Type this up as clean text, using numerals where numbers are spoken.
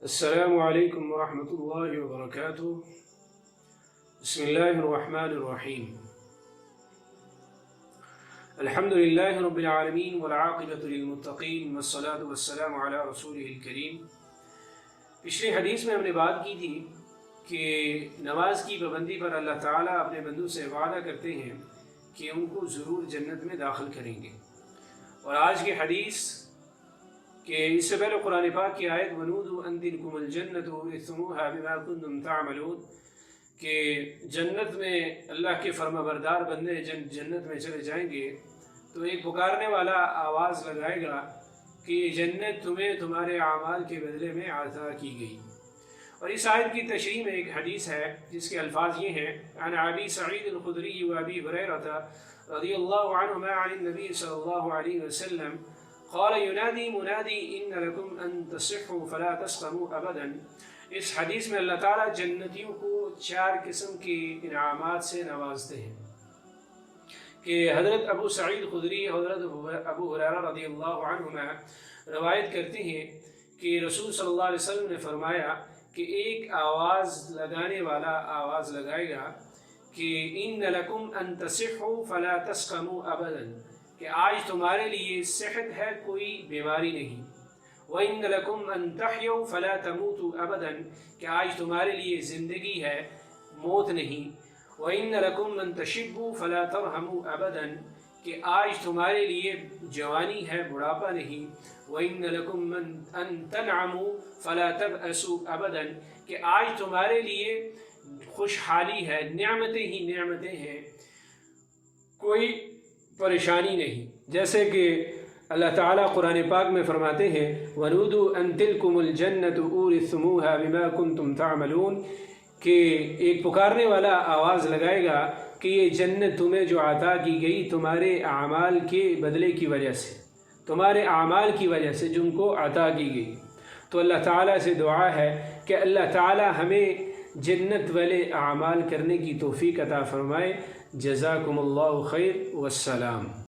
السلام علیکم ورحمۃ اللہ وبرکاتہ۔ بسم اللہ الرحمن الرحیم۔ الحمد للہ رب العالمین والعاقبۃ للمتقین والصلاة والسلام علی رسولہ الکریم۔ پچھلی حدیث میں ہم نے بات کی تھی کہ نماز کی پابندی پر اللہ تعالیٰ اپنے بندوں سے وعدہ کرتے ہیں کہ ان کو ضرور جنت میں داخل کریں گے، اور آج کی حدیث کہ اس سے پہلے قرآن پاک کی آیت وَنُودُوا أَن تِلْكُمُ الْجَنَّةُ اُورِثْتُمُوهَا بِمَا كُنتُمْ تَعْمَلُونَ کہ جنت میں اللہ کے فرما بردار بندے جنت میں چلے جائیں گے تو ایک پکارنے والا آواز لگائے گا کہ یہ جنت تمہیں تمہارے اعمال کے بدلے میں عطا کی گئی۔ اور اس آیت کی تشریح میں ایک حدیث ہے جس کے الفاظ یہ ہیں: عن ابی سعید الخدری و ابی ہریرہ رضی اللہ عنہما عن النبی صلی اللہ علیہ وسلم قال ينادي منادي ان لكم ان تصحوا فلا تسقموا ابدا۔ اس حدیث میں اللہ تعالیٰ جنتیوں کو 4 قسم کے انعامات سے نوازتے ہیں کہ حضرت ابو سعید خدری، حضرت ابو ہریرہ رضی اللہ عنہما روایت کرتے ہیں کہ رسول صلی اللہ علیہ وسلم نے فرمایا کہ ایک آواز لگانے والا آواز لگائے گا کہ ان لکم ان تصحوا فلا تسقموا ابدا، کہ آج تمہارے لیے صحت ہے، کوئی بیماری نہیں۔ وَإِنَّ لَكُمْ أَن تَحْيَوْا فَلَا تَمُوتُوا أَبَدًا، کہ آج تمہارے لیے زندگی ہے، موت نہیں۔ وَإِنَّ لَكُمْ أَن تَشِبُّوا فَلَا تَرْهَمُوا أَبَدًا، کہ آج تمہارے لیے جوانی ہے، بڑھاپا نہیں۔ وَإِنَّ لَكُمْ أَن تَنْعَمُوا فَلَا تَبْأَسُوا أَبَدًا، کہ آج تمہارے لیے خوشحالی ہے، نعمتیں ہی نعمتیں ہیں، کوئی پریشانی نہیں۔ جیسے کہ اللہ تعالیٰ قرآن پاک میں فرماتے ہیں وَنُودُوا أَن تِلْكُمُ الْجَنَّةُ أُورِثْتُمُوهَا بِمَا كُنتُمْ تَعْمَلُونَ، کہ ایک پکارنے والا آواز لگائے گا کہ یہ جنت تمہیں جو عطا کی گئی تمہارے اعمال کے بدلے کی وجہ سے، تمہارے اعمال کی وجہ سے جن کو عطا کی گئی۔ تو اللہ تعالیٰ سے دعا ہے کہ اللہ تعالیٰ ہمیں جنت والے اعمال کرنے کی توفیق عطا فرمائے۔ جزاکم اللہ خیر والسلام۔